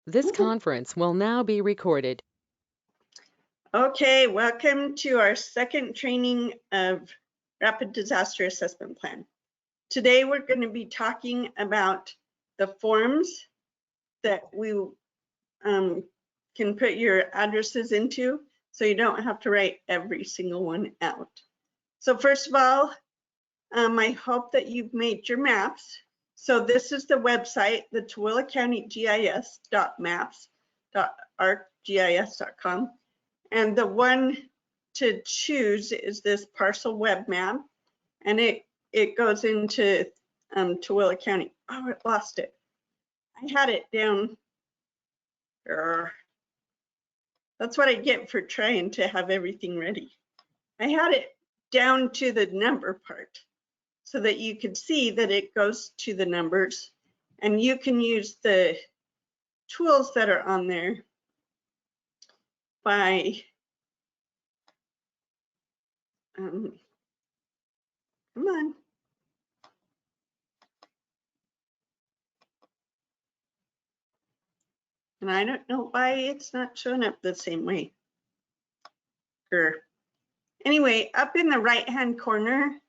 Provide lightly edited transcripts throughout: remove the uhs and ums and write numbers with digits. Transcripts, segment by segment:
This conference will now be recorded. Okay, welcome to our second training of Rapid Disaster Assessment Plan. Today we're going to be talking about the forms that we can put your addresses into, so you don't have to write every single one out. So first of all, I hope that you've made your maps. So this is the website, the Tooele County GIS.maps.arcgis.com. And the one to choose is this parcel web map, and it goes into Tooele County. Oh, I lost it. I had it down. That's what I get for trying to have everything ready. I had it down to the number part so that you could see that it goes to the numbers, and you can use the tools that are on there by come on. And I don't know why it's not showing up the same way. Anyway, up in the right-hand corner,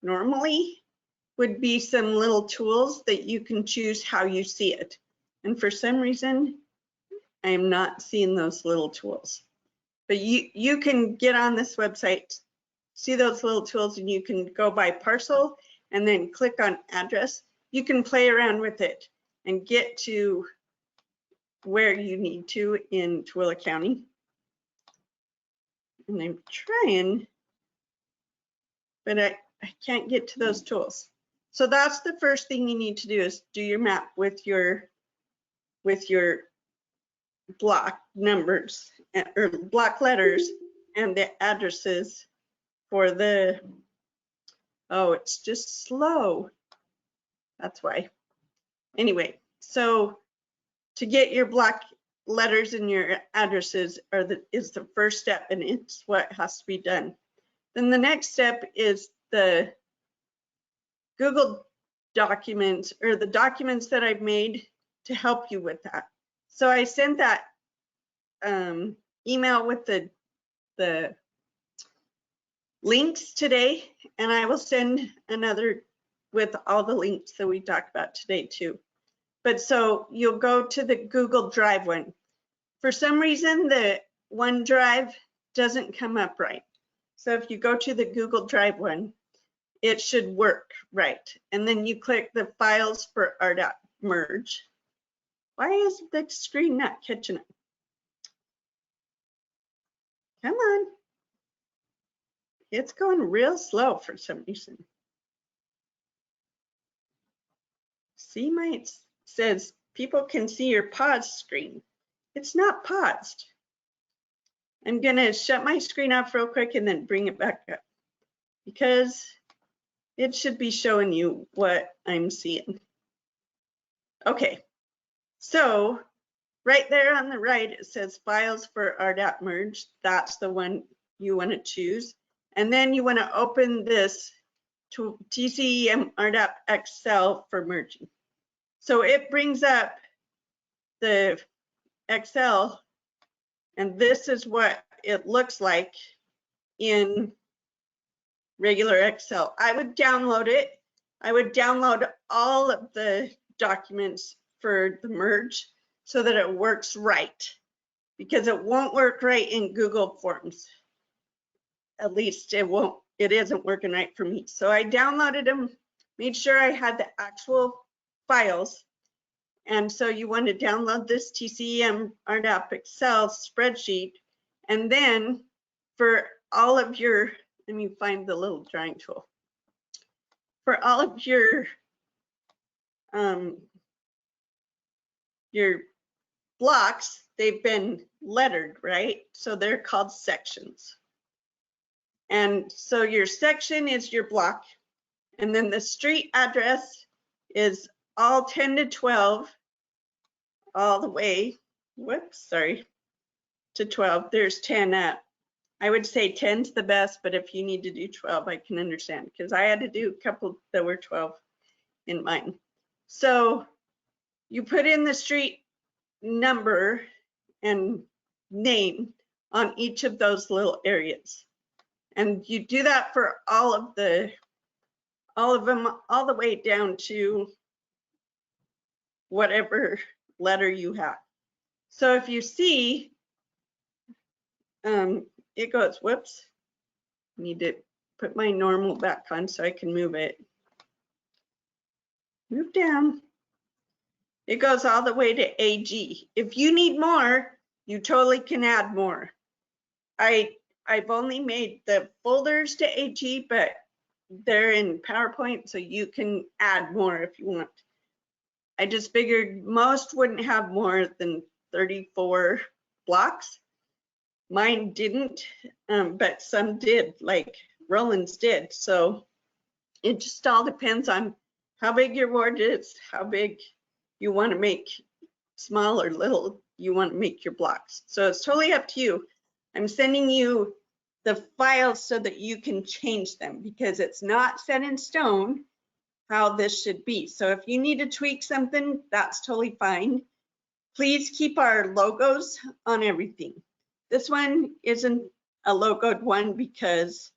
normally would be some little tools that you can choose how you see it. And for some reason, I am not seeing those little tools. But you can get on this website, see those little tools, and you can go by parcel and then click on address. You can play around with it and get to where you need to in Tooele County. And I'm trying, but I can't get to those tools. So that's the first thing you need to do, is do your map with your block numbers or block letters and the addresses for the, oh, it's just slow. That's why. Anyway, so to get your block letters and your addresses is the first step, and it's what has to be done. Then the next step is the Google documents, or the documents that I've made to help you with that. So I sent that email with the links today, and I will send another with all the links that we talked about today too. But so you'll go to the Google Drive one. For some reason, the OneDrive doesn't come up right. So if you go to the Google Drive one, it should work right. And then you click the files for RDAP merge. Why is the screen not catching up? Come on. It's going real slow for some reason. See, it says people can see your pause screen. It's not paused. I'm gonna shut my screen off real quick and then bring it back up, because it should be showing you what I'm seeing. Okay, so right there on the right, it says files for RDAP merge. That's the one you want to choose. And then you want to open this to TCEM RDAP Excel for merging. So it brings up the Excel, and this is what it looks like in regular Excel. I would download it. I would download all of the documents for the merge so that it works right, because it won't work right in Google Forms. At least it isn't working right for me. So I downloaded them, made sure I had the actual files. And so you want to download this TCEM RDAP Excel spreadsheet. And then for all of your, let me find the little drawing tool. For all of your blocks, they've been lettered, right? So they're called sections. And so your section is your block. And then the street address is all 10 to 12, all the way, to 12. There's 10 up. I would say 10's the best, but if you need to do 12, I can understand, because I had to do a couple that were 12 in mine. So you put in the street number and name on each of those little areas. And you do that for all of them, all the way down to whatever letter you have. So if you see, it goes, whoops, need to put my normal back on so I can move it. Move down. It goes all the way to AG. If you need more, you totally can add more. I've only made the folders to AG, but they're in PowerPoint, so you can add more if you want. I just figured most wouldn't have more than 34 blocks. Mine didn't, but some did, like Roland's did. So it just all depends on how big your ward is, how big you want to make, small or little you want to make your blocks. So it's totally up to you. I'm sending you the files so that you can change them, because it's not set in stone how this should be. So if you need to tweak something, that's totally fine. Please keep our logos on everything. This one isn't a logoed one because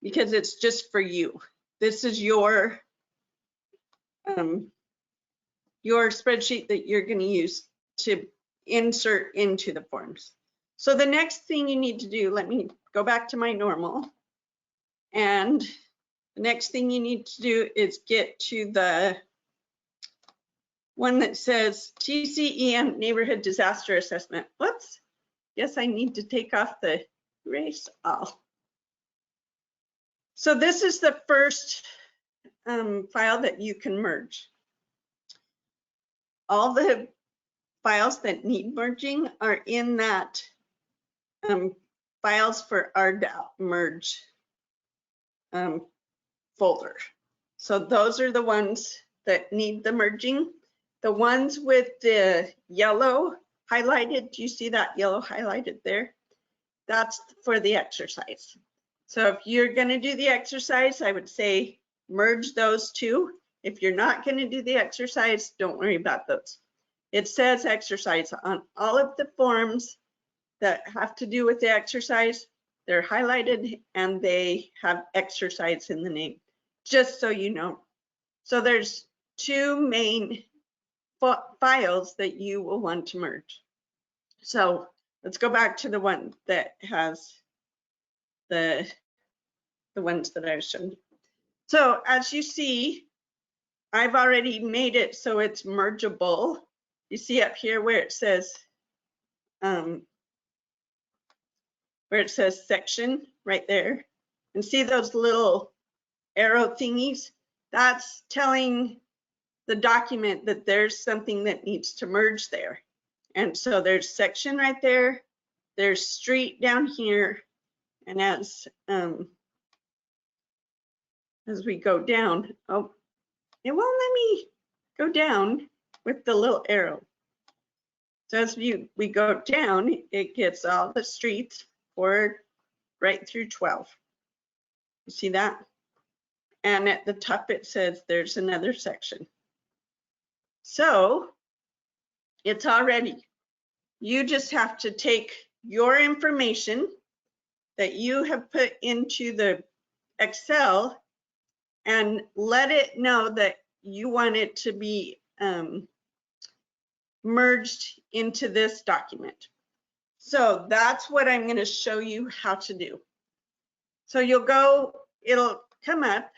it's just for you. This is your spreadsheet that you're going to use to insert into the forms. So the next thing you need to do, let me go back to my normal. And the next thing you need to do is get to the one that says TCEM Neighborhood Disaster Assessment. Whoops, guess I need to take off the erase all. So this is the first file that you can merge. All the files that need merging are in that files for RDAP merge folder. So those are the ones that need the merging. The ones with the yellow highlighted, do you see that yellow highlighted there? That's for the exercise. So if you're going to do the exercise, I would say merge those two. If you're not going to do the exercise, don't worry about those. It says exercise on all of the forms that have to do with the exercise. They're highlighted and they have exercise in the name, just so you know. So there's two main files that you will want to merge. So let's go back to the one that has the ones that I was showing you. So as you see, I've already made it so it's mergeable. You see up here where it says section right there, and see those little arrow thingies? That's telling the document that there's something that needs to merge there. And so there's section right there, there's street down here, and as we go down, oh, it won't let me go down with the little arrow. So as we go down, it gets all the streets right through 12. You see that? And at the top it says there's another section. So it's all ready. You just have to take your information that you have put into the Excel and let it know that you want it to be merged into this document. So that's what I'm going to show you how to do. So you'll go, it'll come up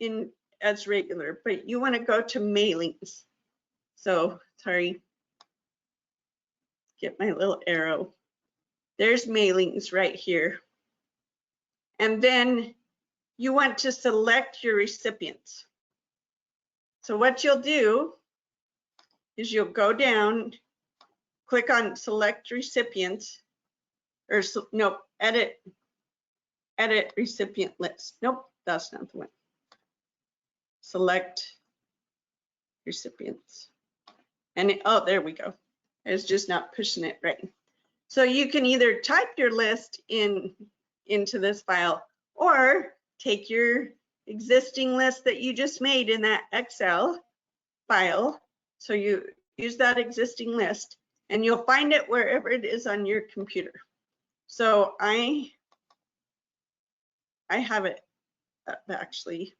in as regular, but you want to go to mailings. So sorry, get my little arrow. There's mailings right here. And then you want to select your recipients. So what you'll do is you'll go down, click on select recipients, or no, edit recipient list. Nope, that's not the one. Select recipients. And oh, there we go. It's just not pushing it right. So you can either type your list into this file, or take your existing list that you just made in that Excel file, So you use that existing list and you'll find it wherever it is on your computer. So I have it up actually,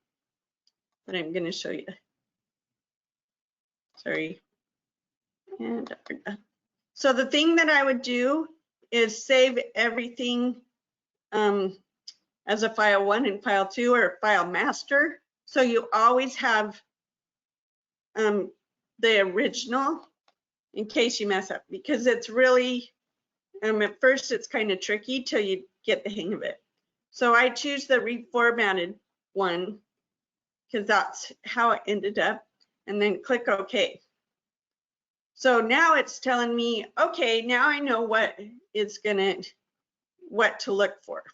but I'm going to show you. Sorry. And so the thing that I would do is save everything as a file 1 and file 2 or file master. So you always have the original in case you mess up, because it's really, at first it's kind of tricky till you get the hang of it. So I choose the reformatted one because that's how it ended up, and then click OK. So now it's telling me, okay, now I know what to look for,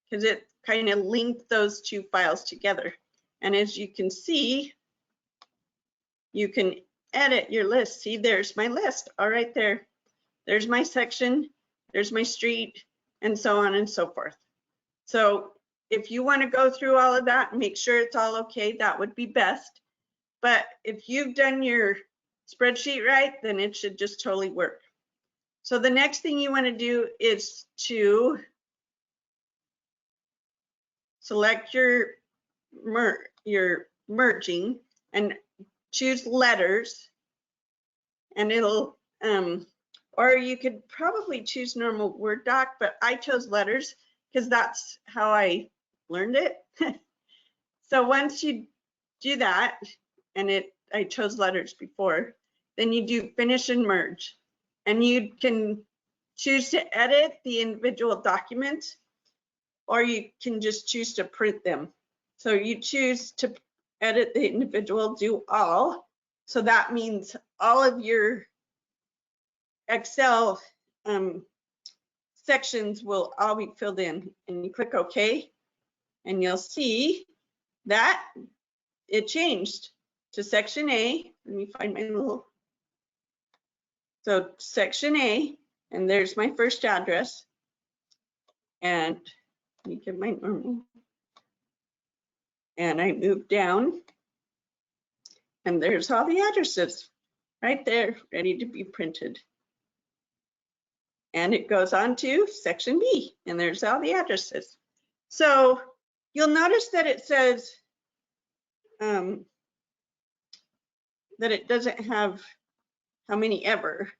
because it kind of linked those two files together. And as you can see, you can edit your list. See, there's my list all right there. There's my section, there's my street, and so on and so forth. So if you want to go through all of that and make sure it's all okay, that would be best. But if you've done your spreadsheet right, then it should just totally work. So the next thing you want to do is to select your merging and choose letters, and it'll or you could probably choose normal Word doc, but I chose letters because that's how I learned it. So once you do that, and I chose letters before, then you do finish and merge, and you can choose to edit the individual documents, or you can just choose to print them. So you choose to edit the individual, do all. So that means all of your Excel sections will all be filled in, and you click OK, and you'll see that it changed to section A. Let me find my little, so section A, and there's my first address, and let me give my normal, and I move down, and there's all the addresses right there ready to be printed. And it goes on to section B, and there's all the addresses. So you'll notice that it says that it doesn't have how many ever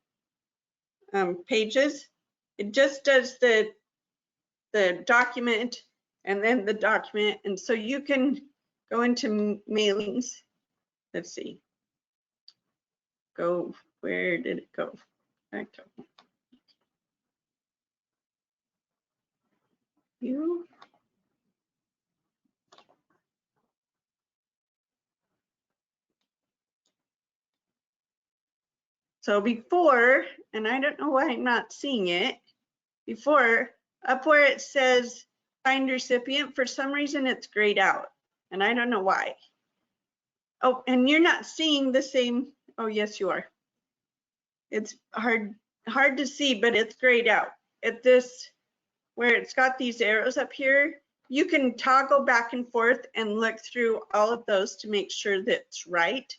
pages. It just does the document and then the document. And so you can go into mailings. Let's see. Where did it go? Back to you. So before, and I don't know why I'm not seeing it, before, up where it says find recipient, for some reason it's grayed out, and I don't know why. Oh, and you're not seeing the same, oh yes you are. It's hard to see, but it's grayed out. At this, where it's got these arrows up here, you can toggle back and forth and look through all of those to make sure that's right.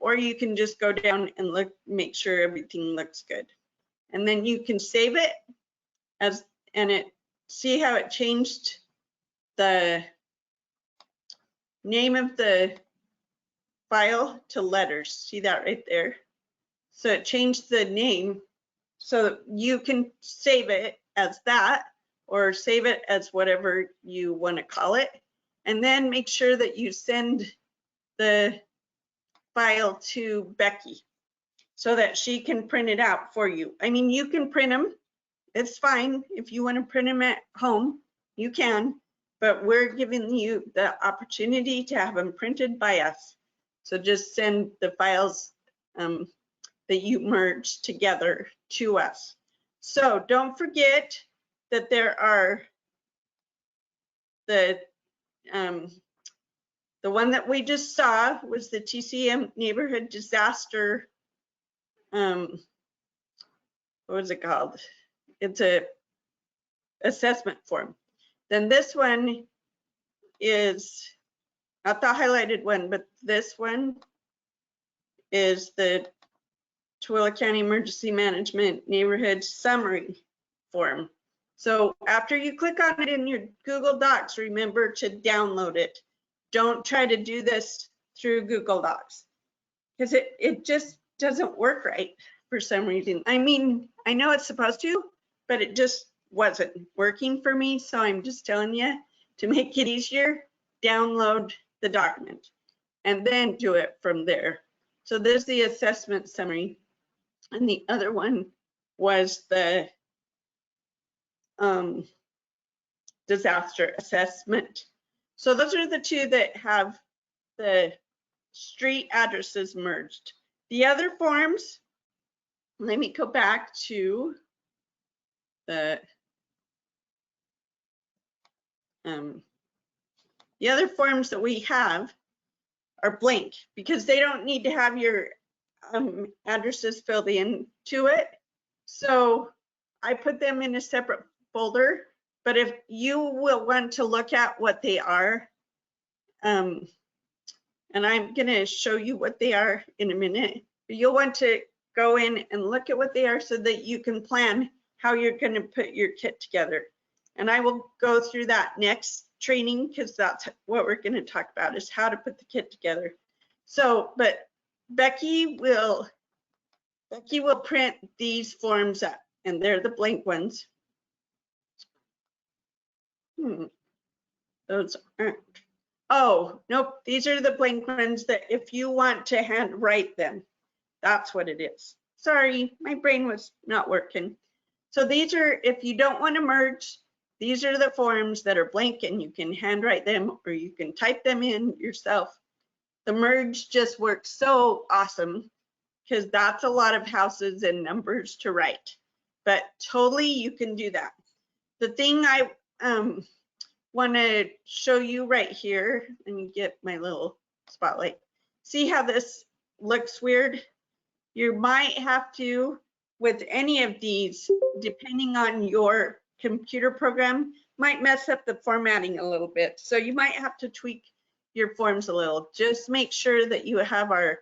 Or you can just go down and look, make sure everything looks good. And then you can save it see how it changed the name of the file to letters. See that right there? So it changed the name so that you can save it as that, or save it as whatever you want to call it. And then make sure that you send the file to Becky so that she can print it out for you. I mean, you can print them. It's fine. If you want to print them at home, you can, but we're giving you the opportunity to have them printed by us. So just send the files that you merge together to us. So don't forget that there are the one that we just saw was the TCEM neighborhood disaster. What was it called? It's a assessment form. Then this one is not the highlighted one, but this one is the Tooele County Emergency Management Neighborhood Summary form. So after you click on it in your Google Docs, remember to download it. Don't try to do this through Google Docs because it just doesn't work right for some reason. I mean, I know it's supposed to, but it just wasn't working for me. So I'm just telling you to make it easier, download the document and then do it from there. So there's the assessment summary. And the other one was the disaster assessment. So those are the two that have the street addresses merged. The other forms, let me go back to the other forms that we have are blank because they don't need to have your addresses filled in to it. So I put them in a separate folder, but if you will want to look at what they are, and I'm going to show you what they are in a minute, but you'll want to go in and look at what they are so that you can plan how you're going to put your kit together. And I will go through that next training because that's what we're going to talk about is how to put the kit together. So, but Becky will print these forms up and they're the blank ones. Those aren't. Oh, nope. These are the blank ones that if you want to hand write them, that's what it is. Sorry, my brain was not working. So these are, if you don't want to merge, these are the forms that are blank and you can handwrite them or you can type them in yourself. The merge just works so awesome because that's a lot of houses and numbers to write, but totally you can do that. The thing I want to show you right here, let me get my little spotlight. See how this looks weird? You might have to, with any of these, depending on your computer program, might mess up the formatting a little bit. So you might have to tweak your forms a little. Just make sure that you have our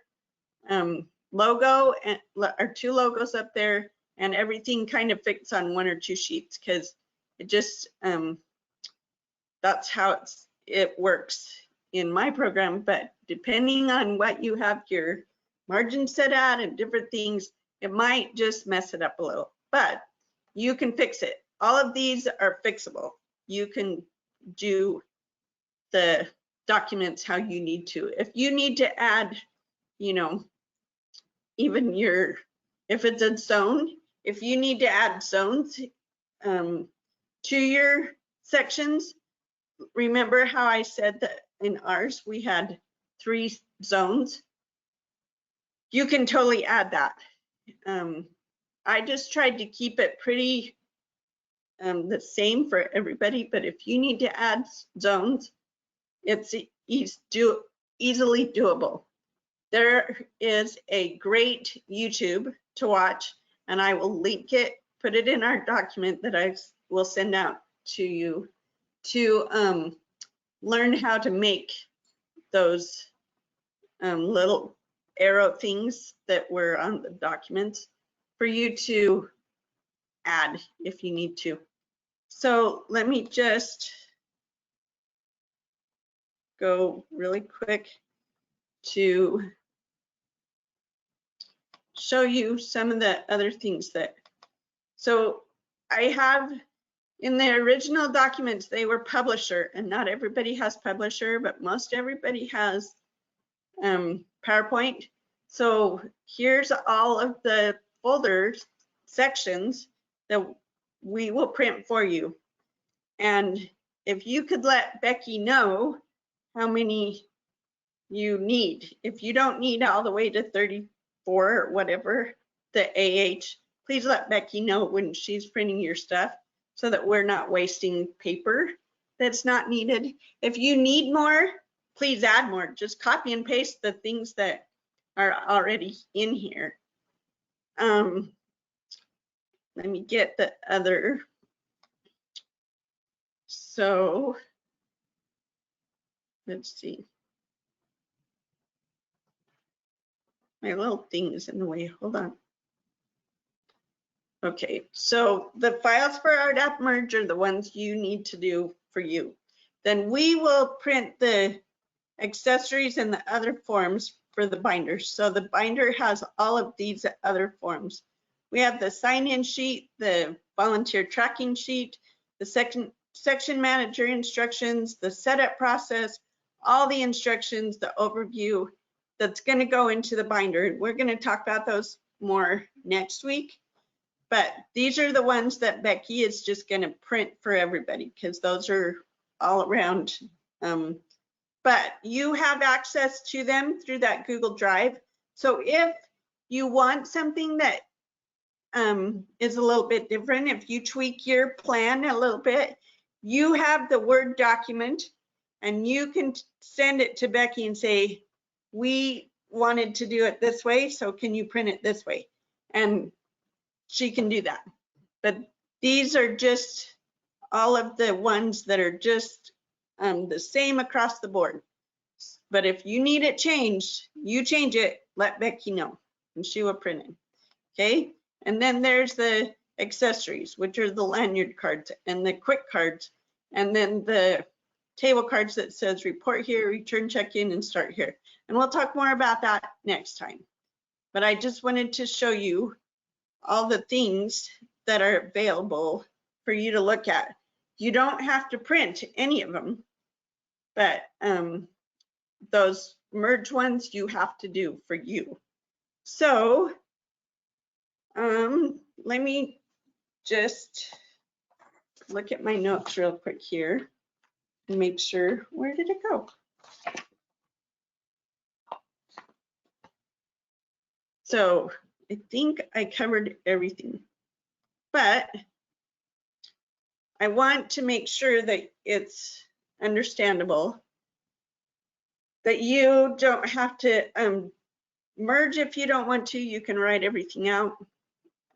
logo and our two logos up there and everything kind of fits on one or two sheets because it just, that's how it works in my program. But depending on what you have your margin set at and different things, it might just mess it up a little, but you can fix it. All of these are fixable. You can do the documents how you need to. If you need to add, you know, even your, if it's a zone, if you need to add zones to your sections, remember how I said that in ours we had 3 zones? You can totally add that. I just tried to keep it pretty the same for everybody, but if you need to add zones, it's easily doable. There is a great YouTube to watch, and I will link it, put it in our document that I will send out to you to learn how to make those little arrow things that were on the documents for you to add if you need to. So let me just go really quick to show you some of the other things that, so I have in the original documents, they were publisher, and not everybody has publisher, but most everybody has PowerPoint. So here's all of the folders sections that we will print for you. And if you could let Becky know how many you need. If you don't need all the way to 34 or whatever, the AH, please let Becky know when she's printing your stuff so that we're not wasting paper that's not needed. If you need more, please add more. Just copy and paste the things that are already in here. Let me get the other. So let's see. My little thing is in the way. Hold on. Okay, so the files for RDAP merge are the ones you need to do for you. Then we will print the accessories and the other forms for the binder. So the binder has all of these other forms. We have the sign-in sheet, the volunteer tracking sheet, the section manager instructions, the setup process, all the instructions, the overview that's going to go into the binder. We're going to talk about those more next week. But these are the ones that Becky is just going to print for everybody because those are all around. But you have access to them through that Google Drive. So if you want something that is a little bit different, if you tweak your plan a little bit, you have the Word document and you can send it to Becky and say, we wanted to do it this way, so can you print it this way? And she can do that. But these are just all of the ones that are just the same across the board. But if you need it changed, you change it, let Becky know, and she will print it. Okay, and then there's the accessories, which are the lanyard cards and the quick cards, and then the table cards that says report here, return check-in, and start here. And we'll talk more about that next time. But I just wanted to show you all the things that are available for you to look at. You don't have to print any of them, but those merge ones you have to do for you. So let me just look at my notes real quick here and make sure, where did it go? So I think I covered everything, but I want to make sure that it's understandable, that you don't have to merge if you don't want to. You can write everything out.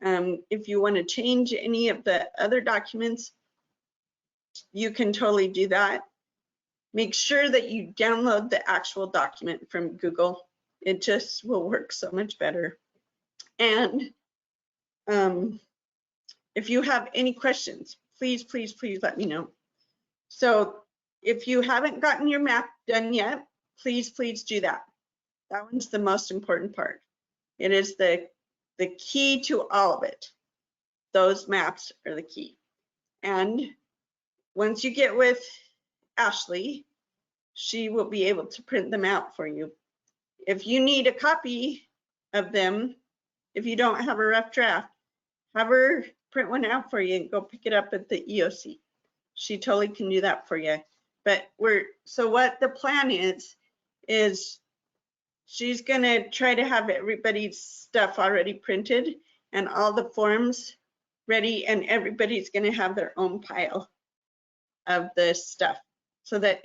If you want to change any of the other documents, you can totally do that. Make sure that you download the actual document from Google. It just will work so much better. And if you have any questions, please, please, please let me know. So if you haven't gotten your map done yet, please, please do that. That one's the most important part. It is the key to all of it. Those maps are the key. And once you get with Ashley, she will be able to print them out for you. If you need a copy of them, if you don't have a rough draft, have her print one out for you and go pick it up at the EOC. She totally can do that for you. But so what the plan is she's gonna try to have everybody's stuff already printed and all the forms ready, and everybody's gonna have their own pile of the stuff, so that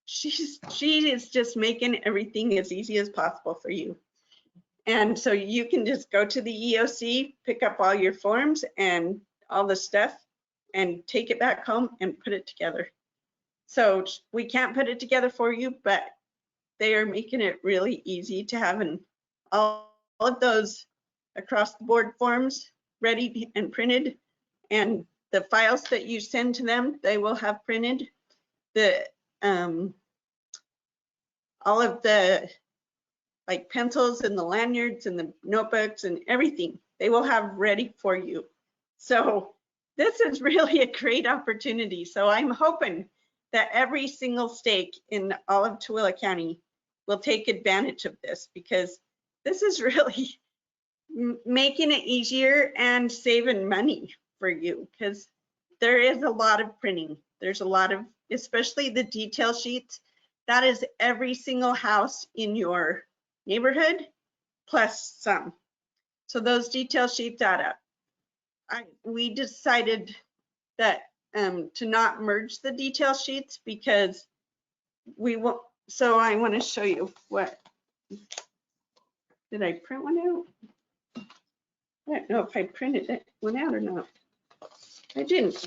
she is just making everything as easy as possible for you. And so you can just go to the EOC, pick up all your forms and all the stuff and take it back home and put it together. So we can't put it together for you, but they are making it really easy to have all of those across the board forms ready and printed, and the files that you send to them, they will have printed. The all of the like pencils and the lanyards and the notebooks and everything, they will have ready for you. So this is really a great opportunity. So I'm hoping that every single stake in all of Tooele County will take advantage of this, because this is really making it easier and saving money for you, because there is a lot of printing. There's a lot of, especially the detail sheets, that is every single house in your neighborhood plus some. So those detail sheets add up. We decided that to not merge the detail sheets because we will. So I want to show you what. Did I print one out? I don't know if I printed it one out or not. I didn't.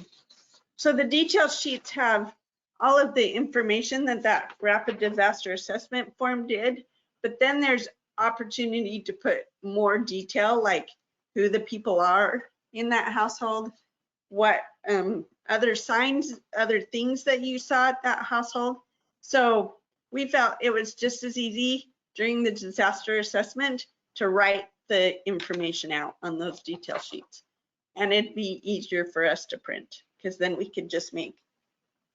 So the detail sheets have all of the information that rapid disaster assessment form did, but then there's opportunity to put more detail, like who the people are in that household, what other signs, other things that you saw at that household. So we felt it was just as easy during the disaster assessment to write the information out on those detail sheets. And it'd be easier for us to print, because then we could just make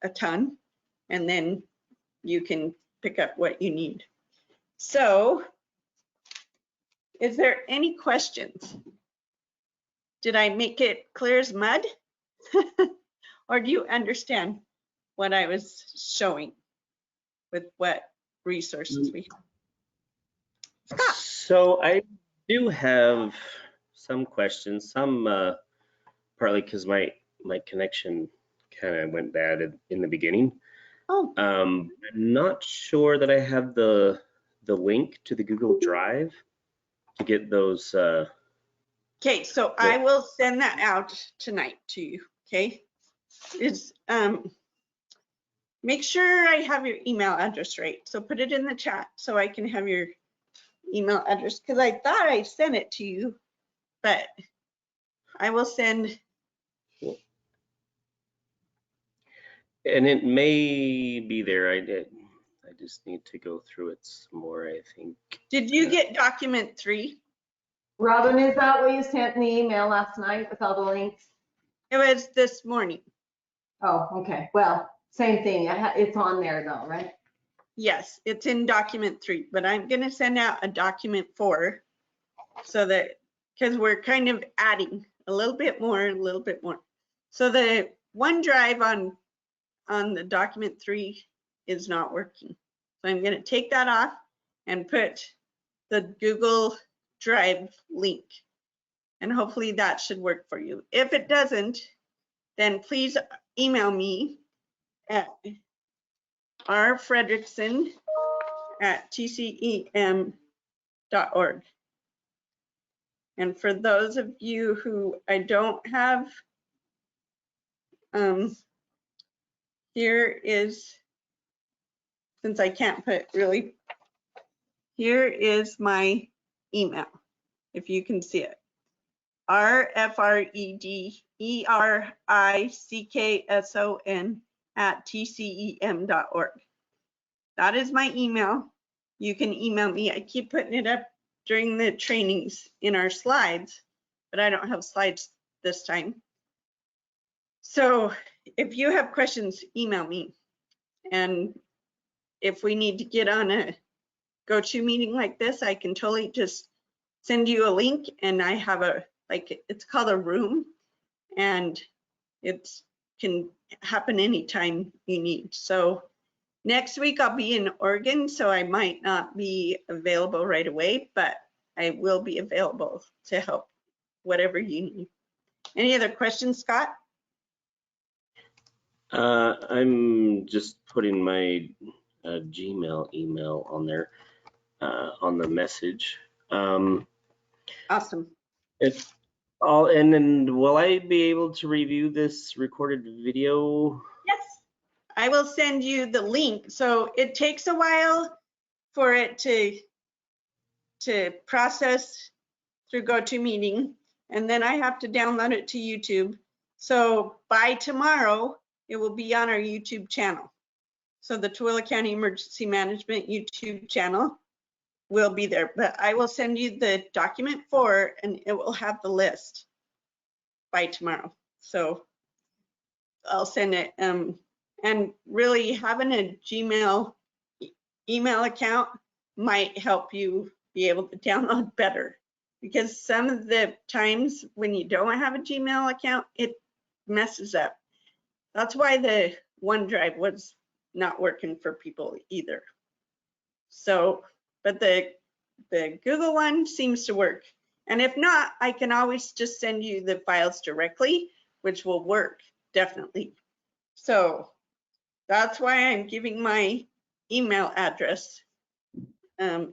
a ton and then you can pick up what you need. So is there any questions? Did I make it clear as mud? Or do you understand what I was showing with what resources we have? Scott. So I do have some questions, some partly because my connection kind of went bad in the beginning. Oh. I'm not sure that I have the link to the Google Drive to get those. Okay, so I will send that out tonight to you. Okay, it's make sure I have your email address right. So put it in the chat so I can have your email address, because I thought I sent it to you, but I will send. And it may be there. I just need to go through it some more, I think. Did you get document 3? Robin, is that what you sent in the email last night with all the links? It was this morning. Oh, okay. Well, same thing. It's on there though, right? Yes, it's in document 3, but I'm going to send out a document 4 so that, because we're kind of adding a little bit more. So the OneDrive on the document 3 is not working. So I'm going to take that off and put the Google Drive link, and hopefully that should work for you. If it doesn't, then please email me at rfredrickson@tcem.org. And for those of you who I don't have, here is, since I can't put really, here is my email, if you can see it. rfredrickson@tcem.org. That is my email. You can email me. I keep putting it up during the trainings in our slides, but I don't have slides this time. So if you have questions, email me. And if we need to get on a go-to meeting like this, I can totally just send you a link, and I have it's called a room, and it can happen anytime you need. So next week I'll be in Oregon, so I might not be available right away, but I will be available to help whatever you need. Any other questions, Scott? I'm just putting my Gmail email on there on the message. Awesome. It's all, and then will I be able to review this recorded video? Yes, I will send you the link. So it takes a while for it to process through GoToMeeting, and then I have to download it to YouTube. So by tomorrow, it will be on our YouTube channel. So the Tooele County Emergency Management YouTube channel will be there, but I will send you the document 4, and it will have the list by tomorrow. So I'll send it. And really having a Gmail email account might help you be able to download better, because some of the times when you don't have a Gmail account, it messes up. That's why the OneDrive was not working for people either. So, but the Google one seems to work. And if not, I can always just send you the files directly, which will work definitely. So that's why I'm giving my email address so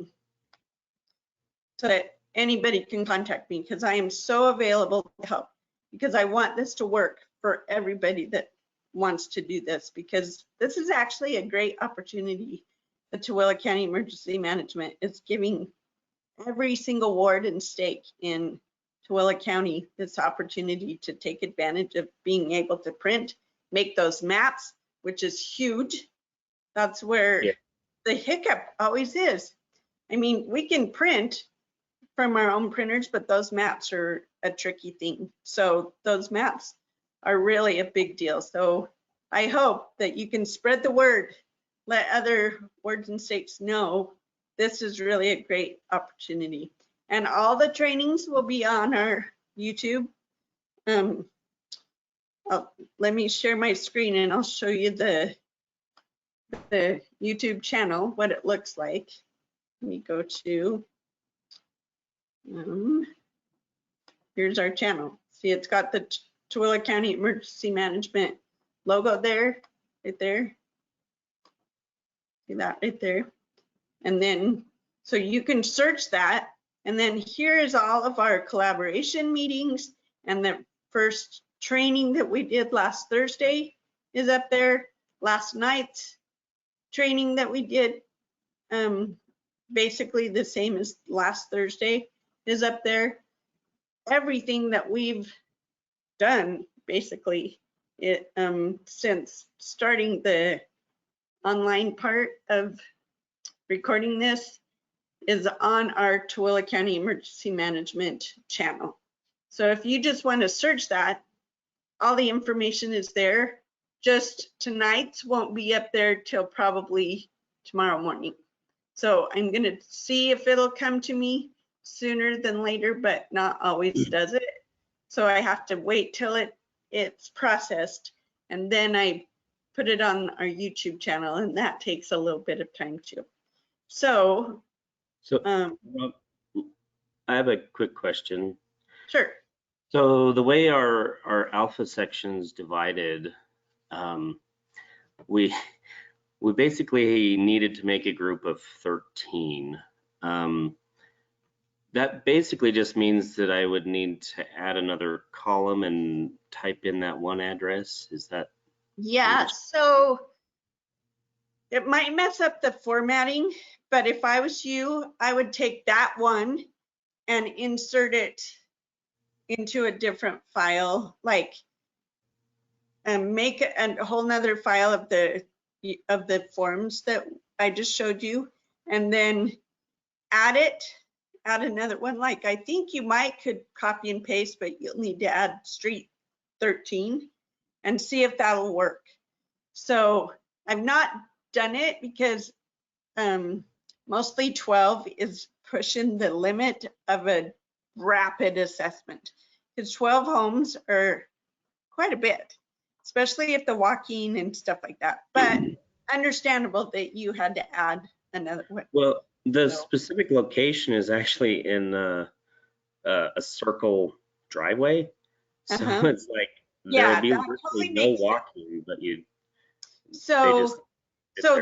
that anybody can contact me, because I am so available to help, because I want this to work for everybody that wants to do this, because this is actually a great opportunity that Tooele County Emergency Management is giving every single ward and stake in Tooele County this opportunity to take advantage of being able to print, make those maps, which is huge. That's where the hiccup always is. I mean, we can print from our own printers, but those maps are a tricky thing. So those maps are really a big deal. So I hope that you can spread the word, let other wards and states know this is really a great opportunity. And all the trainings will be on our YouTube. Let me share my screen and I'll show you the YouTube channel, what it looks like. Let me go to, here's our channel. See, it's got the Tooele County Emergency Management logo there, right there. See that right there? And then, so you can search that. And then here is all of our collaboration meetings, and the first training that we did last Thursday is up there. Last night's training that we did, basically the same as last Thursday, is up there. Everything that we've done basically since starting the online part of recording this is on our Tooele County Emergency Management channel. So if you just want to search that, all the information is there. Just tonight's won't be up there till probably tomorrow morning. So I'm going to see if it'll come to me sooner than later, but not always does it. So I have to wait till it's processed, and then I put it on our YouTube channel, and that takes a little bit of time too. So Rob, I have a quick question. Sure. So the way our alpha section's divided, we basically needed to make a group of 13. That basically just means that I would need to add another column and type in that one address. Is that? Yeah, so it might mess up the formatting, but if I was you, I would take that one and insert it into a different file, like make a whole nother file of the forms that I just showed you, and then add another one. Like I think you could copy and paste, but you'll need to add street 13 and see if that'll work. So I've not done it because mostly 12 is pushing the limit of a rapid assessment, because 12 homes are quite a bit, especially if the walking and stuff like that. But understandable that you had to add another one. Well, the specific location is actually in a circle driveway. So it's like there'll be virtually no walking, but So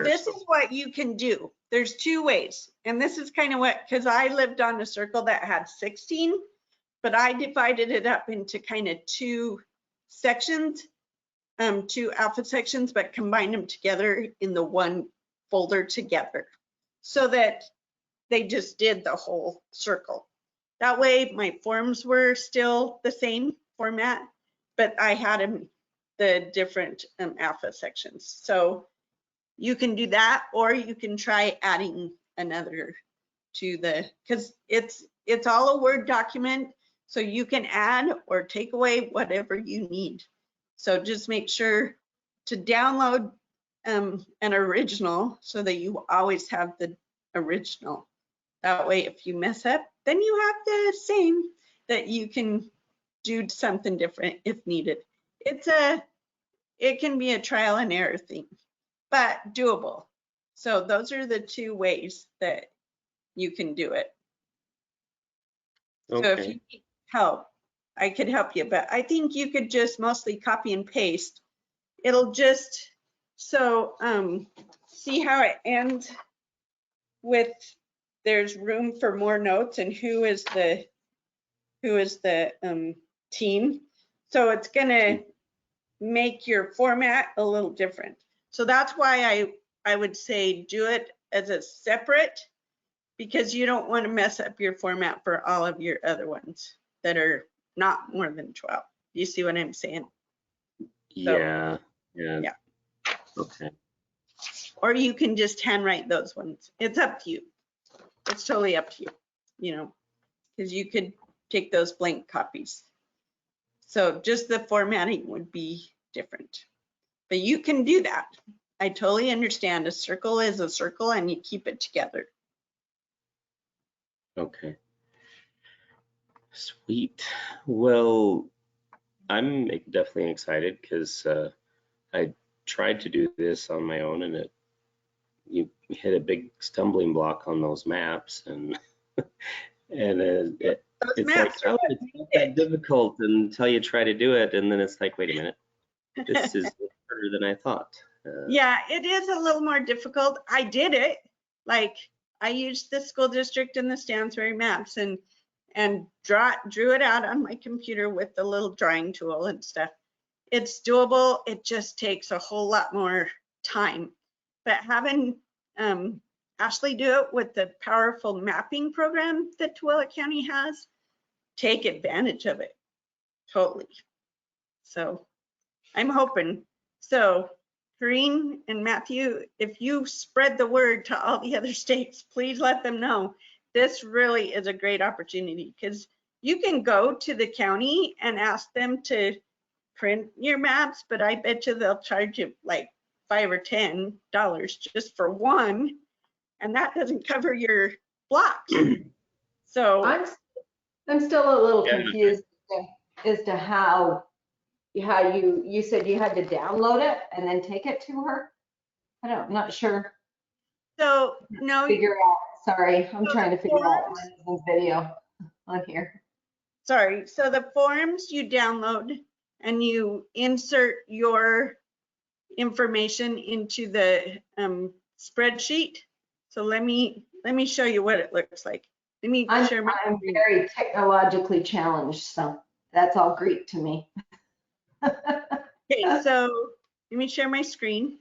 this is what you can do. There's two ways, and this is kind of what, because I lived on a circle that had 16, but I divided it up into kind of two sections, two alpha sections, but combined them together in the one folder together, so that they just did the whole circle. That way my forms were still the same format, but I had them the different alpha sections. So you can do that, or you can try adding another to because it's all a Word document, so you can add or take away whatever you need. So just make sure to download an original so that you always have the original. That way, if you mess up, then you have the same, that you can do something different if needed. It can be a trial and error thing, but doable. So those are the two ways that you can do it. Okay. So if you need help, I could help you, but I think you could just mostly copy and paste. It'll just, so see how it ends with there's room for more notes and who is the team. So it's gonna make your format a little different. So that's why I would say do it as a separate, because you don't want to mess up your format for all of your other ones that are not more than 12. You see what I'm saying? Yeah. Okay. Or you can just handwrite those ones. It's up to you. It's totally up to you, you know, because you could take those blank copies. So just the formatting would be different. But you can do that. I totally understand. A circle is a circle and you keep it together. Okay. Sweet. Well, I'm definitely excited because I tried to do this on my own, and you hit a big stumbling block on those maps, and it's like, oh, it's not that difficult until you try to do it, and then it's like, wait a minute, this is harder than I thought. Yeah, it is a little more difficult. I did it. Like, I used the school district and the Stansbury maps and drew it out on my computer with the little drawing tool and stuff. It's doable. It just takes a whole lot more time. But having Ashley do it with the powerful mapping program that Tooele County has, take advantage of it totally. So I'm hoping. So Corrine and Matthew, if you spread the word to all the other states, please let them know. This really is a great opportunity because you can go to the county and ask them to print your maps, but I bet you they'll charge you like $5 or $10 just for one, and that doesn't cover your blocks. So I'm still a little confused as to how you said you had to download it and then take it to her. I'm not sure. So no. Figure out. Sorry, I'm trying to figure out my husband's video on here. Sorry. So the forms you download and you insert your information into the spreadsheet. So let me show you what it looks like. Let me share my I'm very technologically challenged, so that's all Greek to me. Okay, so let me share my screen.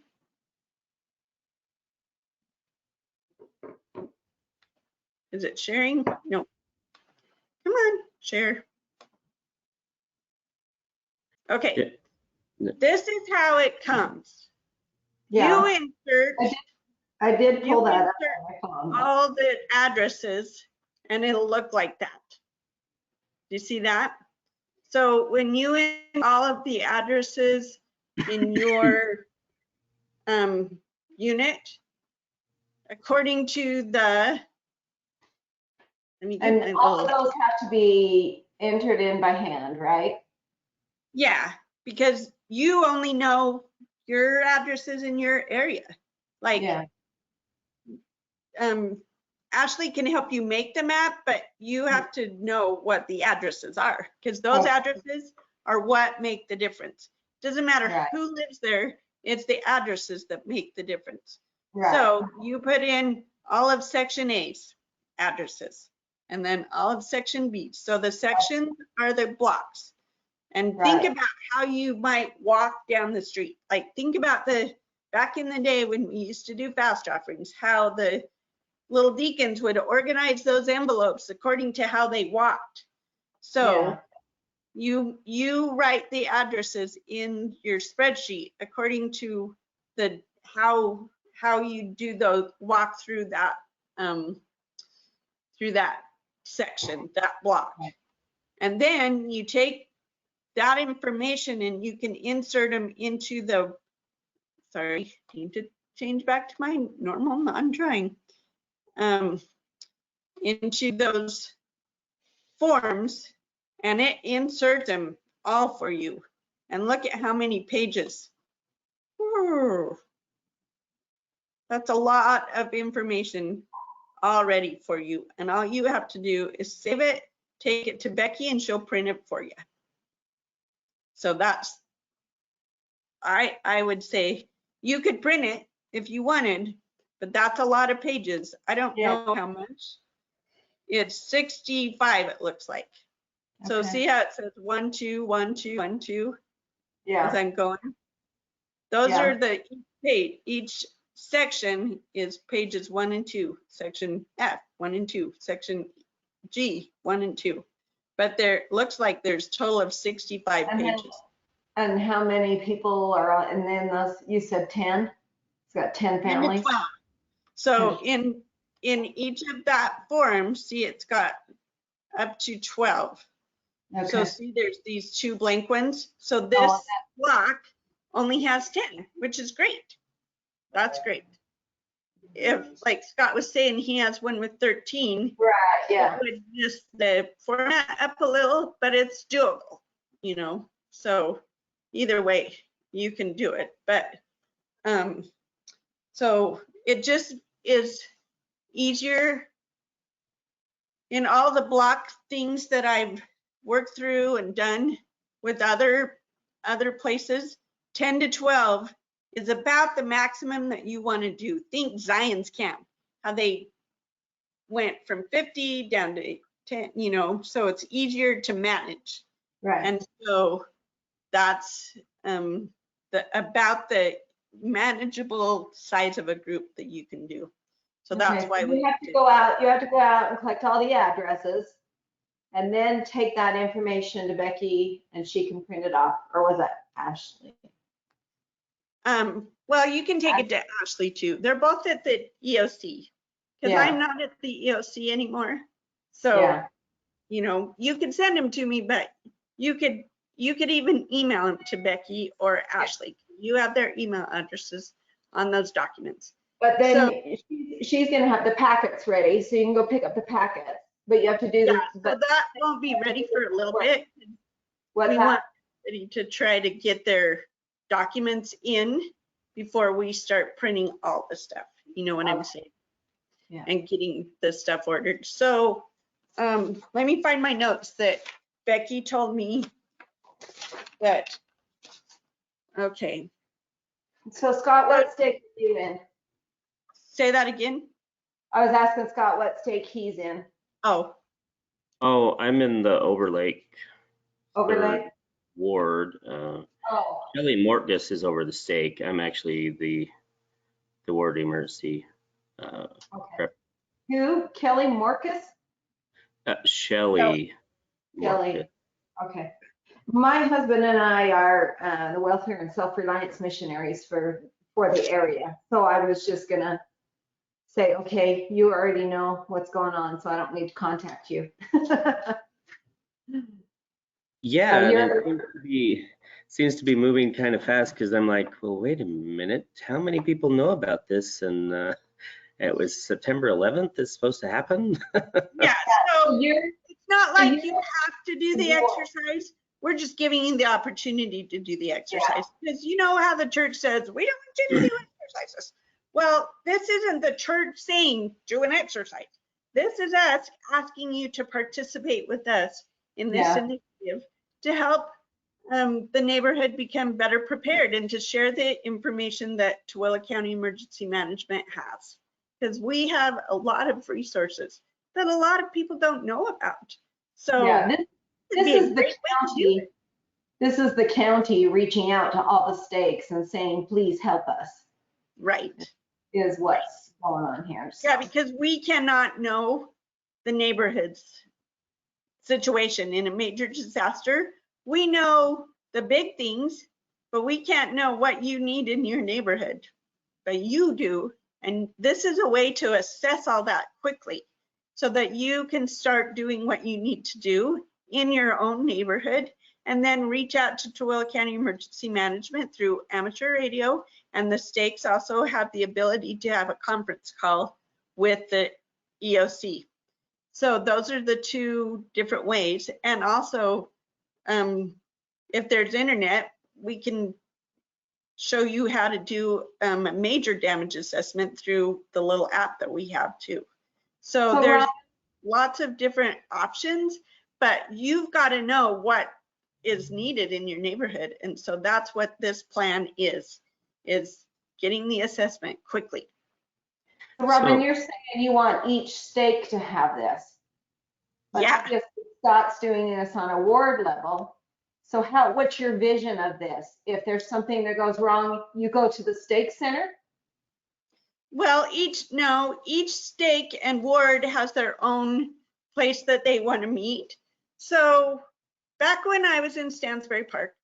Is it sharing? No. Come on, share. Okay. This is how it comes. Yeah. You insert. I did pull that up on my phone. All the addresses, and it'll look like that. Do you see that? So when you enter all of the addresses in your unit, according to the, and all of those have to be entered in by hand, right? Yeah, because you only know your addresses in your area. Like, yeah. Ashley can help you make the map, but you have to know what the addresses are, because those addresses are what make the difference. Doesn't matter who lives there, it's the addresses that make the difference. Right. So you put in all of section A's addresses and then all of section B. So the sections are the blocks. And think about how you might walk down the street. Like, think about back in the day when we used to do fast offerings, how the little deacons would organize those envelopes according to how they walked. So you write the addresses in your spreadsheet according to how you do those, walk through that section, that block. And then you take that information and you can insert them into the, sorry, need to change back to my normal, I'm trying, into those forms, and it inserts them all for you. And look at how many pages. Ooh, that's a lot of information already for you. And all you have to do is save it, take it to Becky, and she'll print it for you. So that's, I would say you could print it if you wanted, but that's a lot of pages. I don't know how much. It's 65, it looks like. So see how it says 1, 2, 1, 2, 1, 2 as I'm going? Those are the each section is pages 1 and 2, section F 1 and 2, section G 1 and 2. But there looks like there's a total of 65 pages. And how many people are on, and then those, you said 10? It's got 10 10 to families? 12. So in each of that form, see, it's got up to 12. So Okay. see, there's these 2 blank ones. So this Oh, block only has 10, which is great. That's great. If, like Scott was saying, he has one with 13, right, yeah. it would just the format up a little, but it's doable, you know. So either way, you can do it. But so it just is easier in all the block things that I've worked through and done with other places. 10 to 12 is about the maximum that you want to do. Think Zion's Camp, how they went from 50 down to 10, you know, so it's easier to manage. Right. And so that's about the manageable size of a group that you can do. So that's why you have to go out, and collect all the addresses and then take that information to Becky and she can print it off. Or was that Ashley? Well, you can take it to Ashley too. They're both at the EOC because Yeah. I'm not at the EOC anymore. So, Yeah. you know, you can send them to me, but you could even email them to Becky or Ashley. You have their email addresses on those documents. But then she's going to have the packets ready, so you can go pick up the packets. But you have to do Yeah, so that won't be ready for a little bit. What's We that? want everybody to try to get their documents in before we start printing all the stuff. You know what I'm saying? Yeah. And getting the stuff ordered. So let me find my notes that Becky told me that, okay. So Scott, what stake are you in? Say that again? I was asking Scott what stake he's in. Oh, I'm in the Overlake Overlay? ward. Oh, Kelly Mortis is over the stake. I'm actually the ward emergency. okay. Who? Kelly Morcus? Shelley. Kelly. Mortis. Okay. My husband and I are the welfare and self-reliance missionaries for the area. So I was just gonna say, okay, you already know what's going on, so I don't need to contact you. Yeah, So and you're- it seems to be moving kind of fast because I'm like, well, wait a minute, how many people know about this? And it was September 11th it's supposed to happen. yeah. So it's not like you're- you have to do the exercise. We're just giving you the opportunity to do the exercise because you know how the church says, we don't want you to do exercises. Well, this isn't the church saying do an exercise. This is us asking you to participate with us in this initiative to help the neighborhood become better prepared and to share the information that Tooele County Emergency Management has. Because we have a lot of resources that a lot of people don't know about. So this is the county. This is the county reaching out to all the stakes and saying, please help us. Right. Is what's going on here. So. Yeah, because we cannot know the neighborhood's situation in a major disaster. We know the big things, but we can't know what you need in your neighborhood. But you do. And this is a way to assess all that quickly so that you can start doing what you need to do in your own neighborhood and then reach out to Tooele County Emergency Management through amateur radio. And the stakes also have the ability to have a conference call with the EOC. So those are the 2 different ways. And also, if there's internet, we can show you how to do a major damage assessment through the little app that we have too. So there's lots of different options, but you've got to know what is needed in your neighborhood. And so that's what this plan is getting the assessment quickly. So Robin, you're saying you want each stake to have this. But if Scott's doing this on a ward level, so what's your vision of this? If there's something that goes wrong, you go to the stake center? Well, each stake and ward has their own place that they want to meet. So back when I was in Stansbury Park,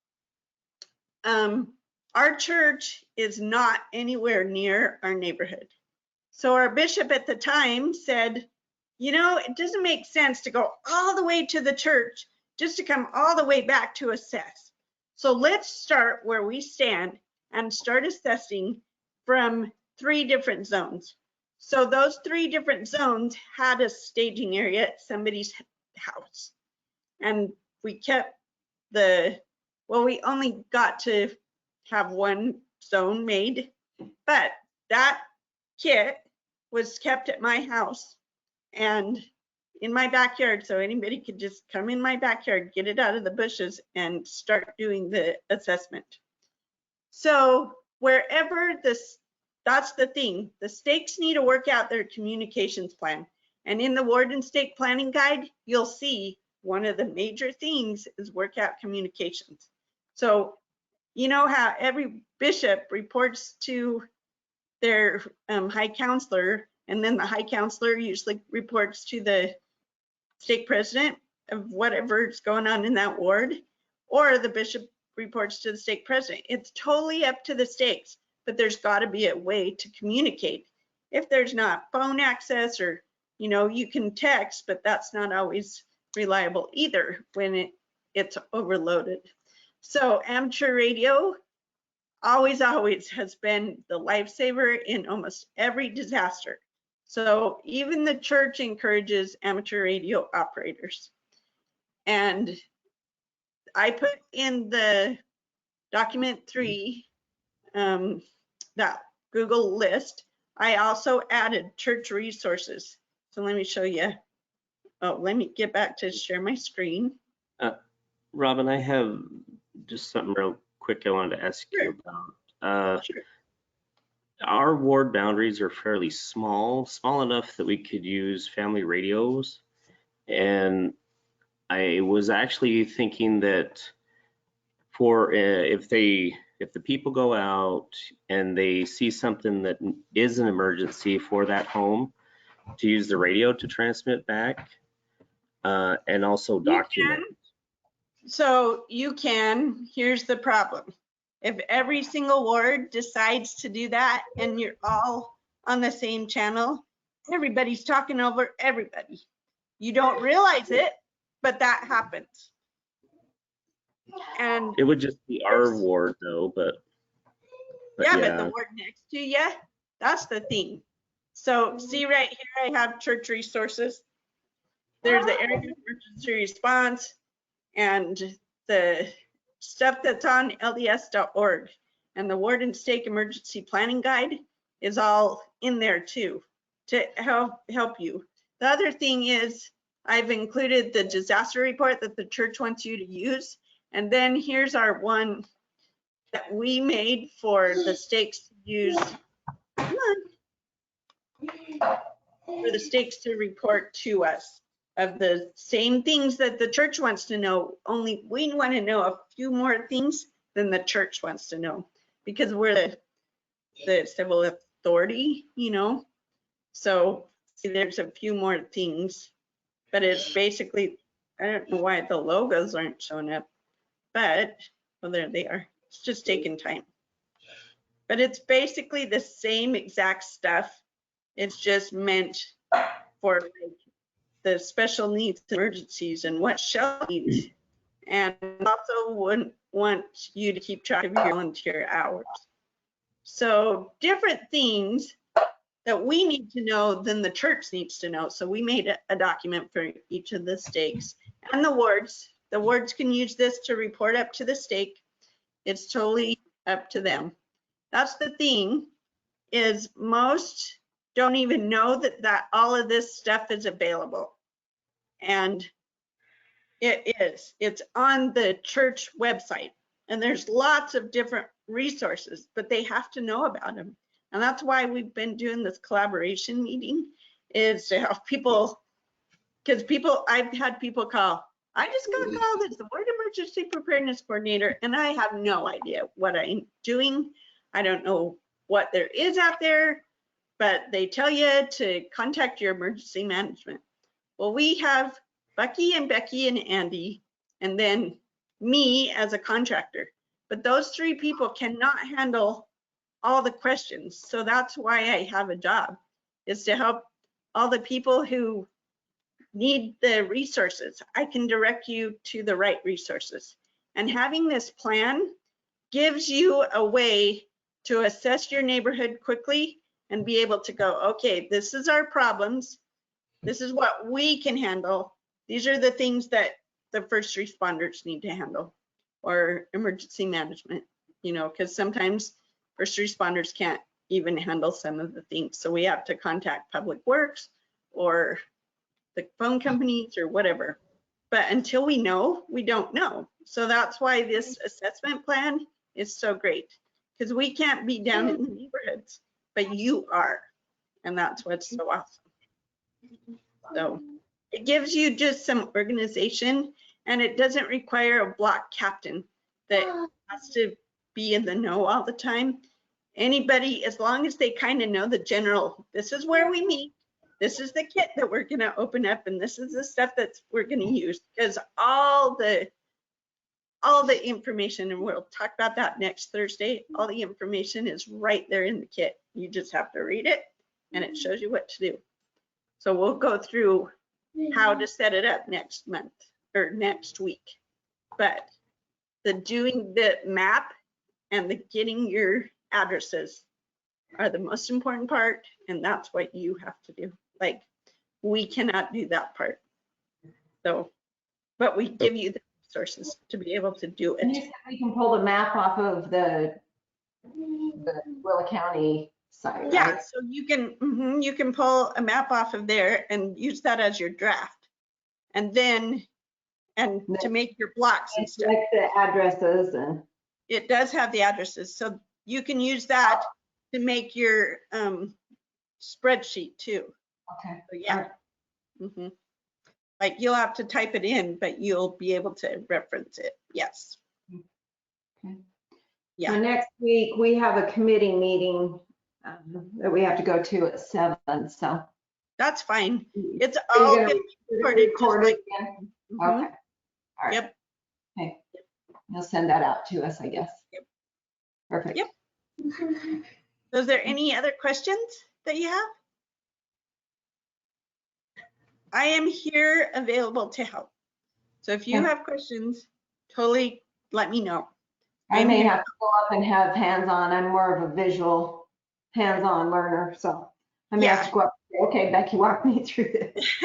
our church is not anywhere near our neighborhood. So our bishop at the time said, you know, it doesn't make sense to go all the way to the church just to come all the way back to assess. So let's start where we stand and start assessing from 3 different zones. So those 3 different zones had a staging area at somebody's house. And we kept we only got to have 1 zone made, but that kit was kept at my house and in my backyard, so anybody could just come in my backyard, get it out of the bushes, and start doing the assessment. So wherever that's the thing, the stakes need to work out their communications plan. And in the ward and stake planning guide, you'll see one of the major things is work out communications. So you know how every bishop reports to their high counselor, and then the high counselor usually reports to the stake president of whatever's going on in that ward, or the bishop reports to the stake president. It's totally up to the stakes, but there's got to be a way to communicate. If there's not phone access, or you can text, but that's not always reliable either when it's overloaded. So amateur radio always has been the lifesaver in almost every disaster. So even the church encourages amateur radio operators. And I put in the document 3, that Google list, I also added church resources. So let me show you. Oh, let me get back to share my screen. Robin, I have just something real quick I wanted to ask you about. Sure. Our ward boundaries are fairly small enough that we could use family radios. And I was actually thinking that for if the people go out and they see something that is an emergency for that home, to use the radio to transmit back and also document. So you can, here's the problem. If every single ward decides to do that and you're all on the same channel, everybody's talking over everybody. You don't realize it, but that happens. And it would just be our ward though, but yeah, but the ward next to you, that's the thing. So see right here, I have church resources. There's the area emergency response and the stuff that's on LDS.org, and the ward and stake emergency planning guide is all in there too to help you. The other thing is I've included the disaster report that the church wants you to use, and then here's our one that we made for the stakes to use. Come on. For the stakes to report to us of the same things that the church wants to know, only we want to know a few more things than the church wants to know, because we're the civil authority, so see, there's a few more things, but it's basically, I don't know why the logos aren't showing up, but well, there they are. It's just taking time, but it's basically the same exact stuff. It's just meant for like the special needs emergencies and what Shell needs, and also wouldn't want you to keep track of your volunteer hours. So different things that we need to know than the church needs to know. So we made a document for each of the stakes and the wards. The wards can use this to report up to the stake. It's totally up to them. That's the thing, is most don't even know that all of this stuff is available. And it is. It's on the church website, and there's lots of different resources, but they have to know about them. And that's why we've been doing this collaboration meeting, is to help people, because I've had people call, I just got called as the ward emergency preparedness coordinator, and I have no idea what I'm doing. I don't know what there is out there. but they tell you to contact your emergency management. Well, we have Bucky and Becky and Andy, and then me as a contractor. But those 3 people cannot handle all the questions. So that's why I have a job, is to help all the people who need the resources. I can direct you to the right resources. And having this plan gives you a way to assess your neighborhood quickly and be able to go, okay, this is our problems. This is what we can handle. These are the things that the first responders need to handle, or emergency management, you know, because sometimes first responders can't even handle some of the things. So we have to contact Public Works or the phone companies or whatever. But until we know, we don't know. So that's why this assessment plan is so great, because we can't be down in the neighborhoods, but you are. And that's what's so awesome. So it gives you just some organization, and it doesn't require a block captain that has to be in the know all the time. Anybody, as long as they kind of know the general, this is where we meet, this is the kit that we're going to open up, and this is the stuff that we're going to use, because all the information, and we'll talk about that next Thursday, all the information is right there in the kit. You just have to read it, and it shows you what to do. So we'll go through how to set it up next month or next week. But the doing the map and the getting your addresses are the most important part, and that's what you have to do. Like, we cannot do that part. So, but we give you the resources to be able to do And you it. said we can pull the map off of the Tooele County site, Yeah, right? so you can pull a map off of there and use that as your draft, and then to make your blocks and stuff. Like the addresses and. It does have the addresses, so you can use that to make your spreadsheet too. Okay. So yeah. Like, you'll have to type it in, but you'll be able to reference it. Yes. Okay. Yeah. So next week we have a committee meeting that we have to go to at 7. So That's fine. It's are all you been gonna recorded. record it again? Mhm. Okay. All right. Yep. Okay. You'll send that out to us, I guess. Yep. Perfect. Yep. So is there any other questions that you have? I am here available to help. So if you Okay. have questions, totally let me know. I I'm may here. have to go up and have hands-on. I'm more of a visual hands-on learner, so I may have to go up and say, okay, Becky, walk me through this.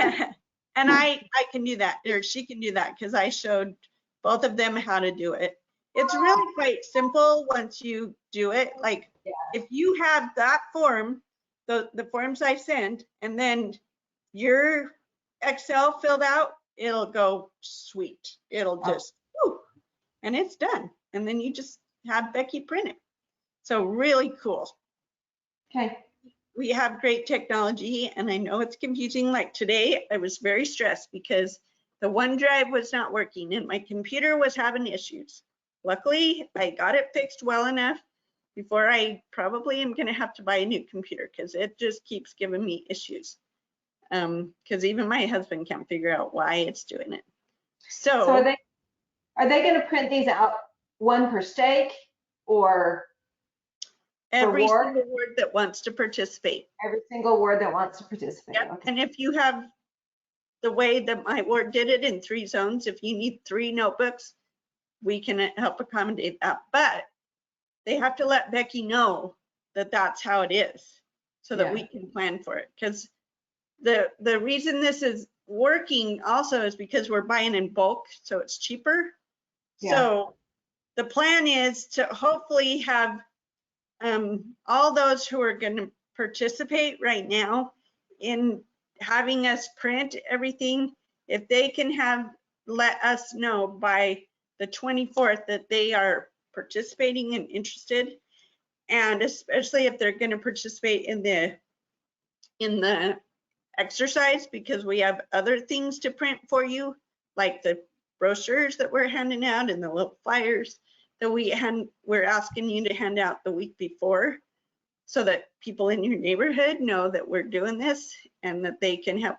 And I can do that, or she can do that, because I showed both of them how to do it. It's really quite simple once you do it. Like, if you have that form, the forms I sent, and then your Excel filled out, it'll go sweet. It'll just, whew, and it's done. And then you just have Becky print it. So really cool. Okay. We have great technology, and I know it's confusing. Like today, I was very stressed because the OneDrive was not working and my computer was having issues. Luckily, I got it fixed well enough before I probably am going to have to buy a new computer, because it just keeps giving me issues. Because even my husband can't figure out why it's doing it. So are they going to print these out one per stake, or every ward? single ward that wants to participate. Every single ward that wants to participate? Yep. Okay. And if you have the way that my ward did it in 3 zones, if you need 3 notebooks, we can help accommodate that. But they have to let Becky know that that's how it is, so that we can plan for it. Because the reason this is working also is because we're buying in bulk, so it's cheaper. Yeah. So the plan is to hopefully have all those who are going to participate right now in having us print everything, if they can let us know by the 24th that they are participating and interested, and especially if they're going to participate in the exercise, because we have other things to print for you, like the brochures that we're handing out and the little flyers that we're asking you to hand out the week before. so that people in your neighborhood know that we're doing this and that they can help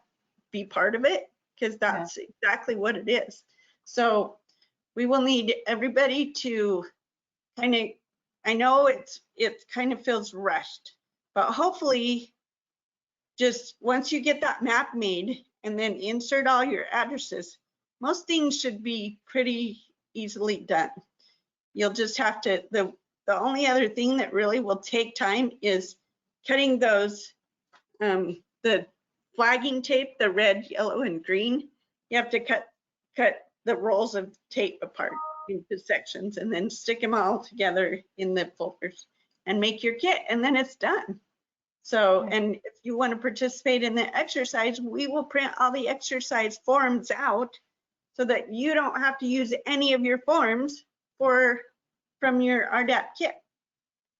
be part of it, because that's exactly what it is. So we will need everybody to kind of, I know it kind of feels rushed, but hopefully just once you get that map made and then insert all your addresses, most things should be pretty easily done. You'll just have to, the only other thing that really will take time is cutting those, the flagging tape, the red, yellow, and green. You have to cut the rolls of tape apart into sections and then stick them all together in the folders and make your kit, and then it's done. So, and if you want to participate in the exercise, we will print all the exercise forms out so that you don't have to use any of your forms from your RDAP kit.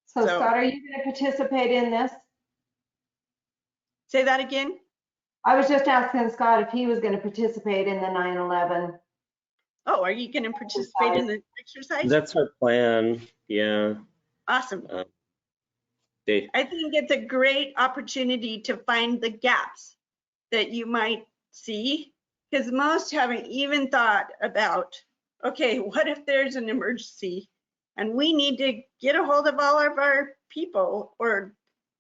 So Scott, are you going to participate in this? Say that again? I was just asking Scott if he was going to participate in the 9/11. Oh, are you going to participate in the exercise? That's our plan. Yeah. Awesome. I think it's a great opportunity to find the gaps that you might see, because most haven't even thought about, okay, what if there's an emergency and we need to get a hold of all of our people, or,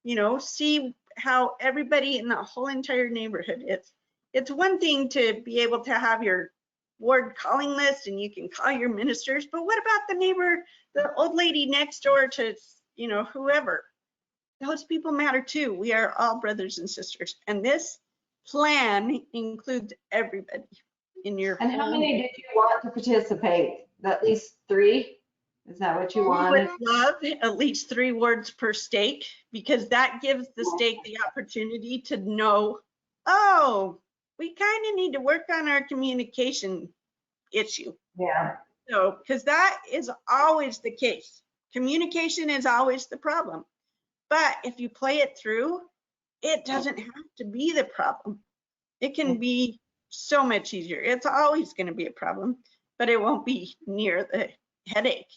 you know, see how everybody in the whole entire neighborhood is. It's one thing to be able to have your ward calling list and you can call your ministers, but what about the neighbor, the old lady next door to, you know, whoever? Those people matter too. We are all brothers and sisters. And this plan includes everybody in your And how many did you want to participate? At least 3? Is that what you wanted? I would love at least 3 wards per stake, because that gives the stake the opportunity to know, oh, we kind of need to work on our communication issue. Yeah. So, because that is always the case. Communication is always the problem. But if you play it through, it doesn't have to be the problem. It can be so much easier. It's always going to be a problem, but it won't be near the headache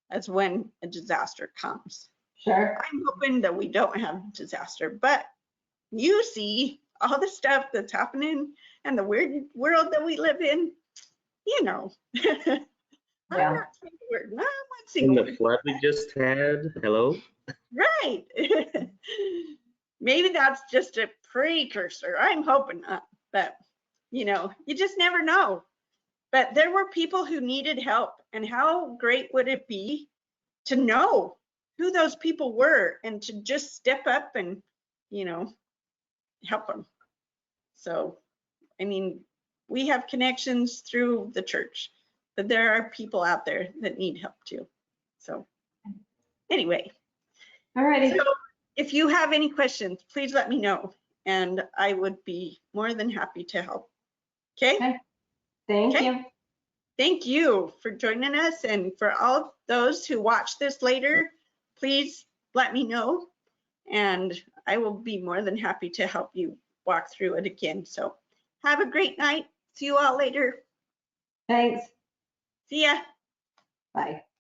as when a disaster comes. Sure. I'm hoping that we don't have disaster, but you see all the stuff that's happening and the weird world that we live in, you know. Yeah. I'm not saying a word. No, I'm not saying In a the word. flood we just had, hello? Right. Maybe that's just a precursor. I'm hoping not, but you know, you just never know. But there were people who needed help, and how great would it be to know who those people were and to just step up and, you know, help them. So, I mean, we have connections through the church, but there are people out there that need help too. So anyway. All righty. So if you have any questions, please let me know, and I would be more than happy to help. Okay? Okay. Thank you. Thank you for joining us, and for all those who watch this later, please let me know, and I will be more than happy to help you walk through it again. So have a great night. See you all later. Thanks. See ya. Bye.